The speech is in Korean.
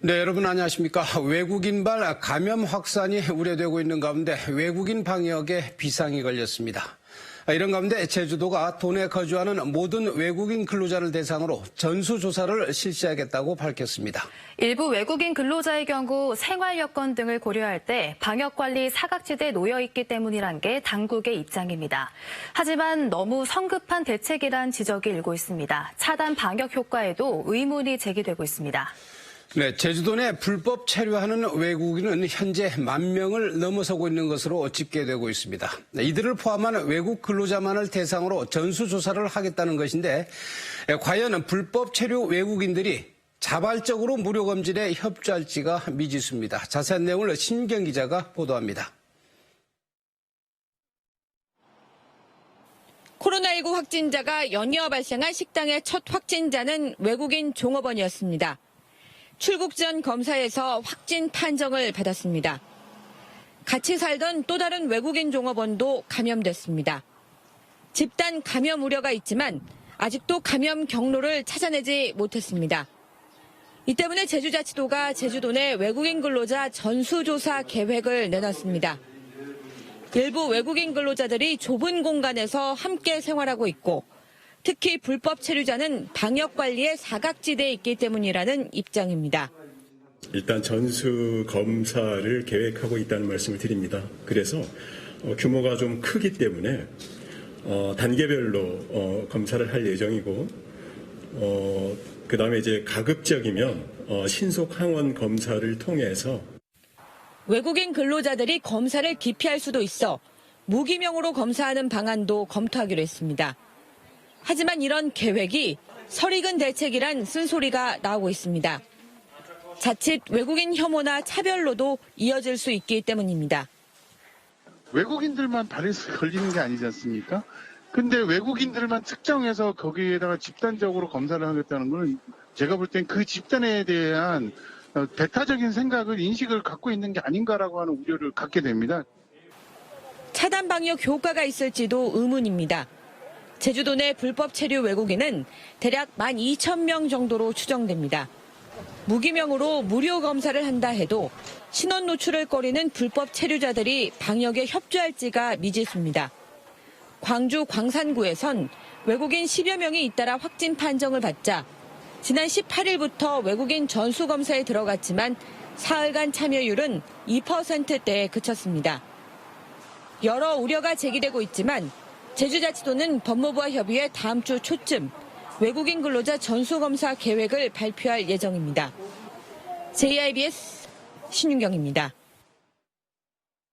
네, 여러분 안녕하십니까. 외국인발 감염 확산이 우려되고 있는 가운데 외국인 방역에 비상이 걸렸습니다. 이런 가운데 제주도가 도내 거주하는 모든 외국인 근로자를 대상으로 전수조사를 실시하겠다고 밝혔습니다. 일부 외국인 근로자의 경우 생활 여건 등을 고려할 때 방역관리 사각지대에 놓여 있기 때문이란 게 당국의 입장입니다. 하지만 너무 성급한 대책이란 지적이 일고 있습니다. 차단 방역 효과에도 의문이 제기되고 있습니다. 네, 제주도 내 불법 체류하는 외국인은 현재 10,000명을 넘어서고 있는 것으로 집계되고 있습니다. 이들을 포함한 외국 근로자만을 대상으로 전수조사를 하겠다는 것인데 과연 불법 체류 외국인들이 자발적으로 무료검진에 협조할지가 미지수입니다. 자세한 내용을 신경 기자가 보도합니다. 코로나19 확진자가 연이어 발생한 식당의 첫 확진자는 외국인 종업원이었습니다. 출국 전 검사에서 확진 판정을 받았습니다. 같이 살던 또 다른 외국인 종업원도 감염됐습니다. 집단 감염 우려가 있지만 아직도 감염 경로를 찾아내지 못했습니다. 이 때문에 제주자치도가 제주도 내 외국인 근로자 전수조사 계획을 내놨습니다. 일부 외국인 근로자들이 좁은 공간에서 함께 생활하고 있고 특히 불법 체류자는 방역관리의 사각지대에 있기 때문이라는 입장입니다. 일단 전수 검사를 계획하고 있다는 말씀을 드립니다. 그래서 규모가 좀 크기 때문에 단계별로 검사를 할 예정이고 그다음에 이제 가급적이면 신속 항원 검사를 통해서 외국인 근로자들이 검사를 기피할 수도 있어 무기명으로 검사하는 방안도 검토하기로 했습니다. 하지만 이런 계획이 설익은 대책이란 쓴소리가 나오고 있습니다. 자칫 외국인 혐오나 차별로도 이어질 수 있기 때문입니다. 외국인들만 바이러스 걸리는 게 아니지 않습니까? 근데 외국인들만 특정해서 거기에다가 집단적으로 검사를 하겠다는 건 제가 볼 땐 그 집단에 대한 배타적인 생각을, 인식을 갖고 있는 게 아닌가라고 하는 우려를 갖게 됩니다. 차단 방역 효과가 있을지도 의문입니다. 제주도 내 불법 체류 외국인은 대략 12,000명 정도로 추정됩니다. 무기명으로 무료 검사를 한다 해도 신원 노출을 꺼리는 불법 체류자들이 방역에 협조할지가 미지수입니다. 광주 광산구에선 외국인 10여 명이 잇따라 확진 판정을 받자 지난 18일부터 외국인 전수검사에 들어갔지만 사흘간 참여율은 2%대에 그쳤습니다. 여러 우려가 제기되고 있지만 제주자치도는 법무부와 협의해 다음 주 초쯤 외국인 근로자 전수검사 계획을 발표할 예정입니다. JIBS 신윤경입니다.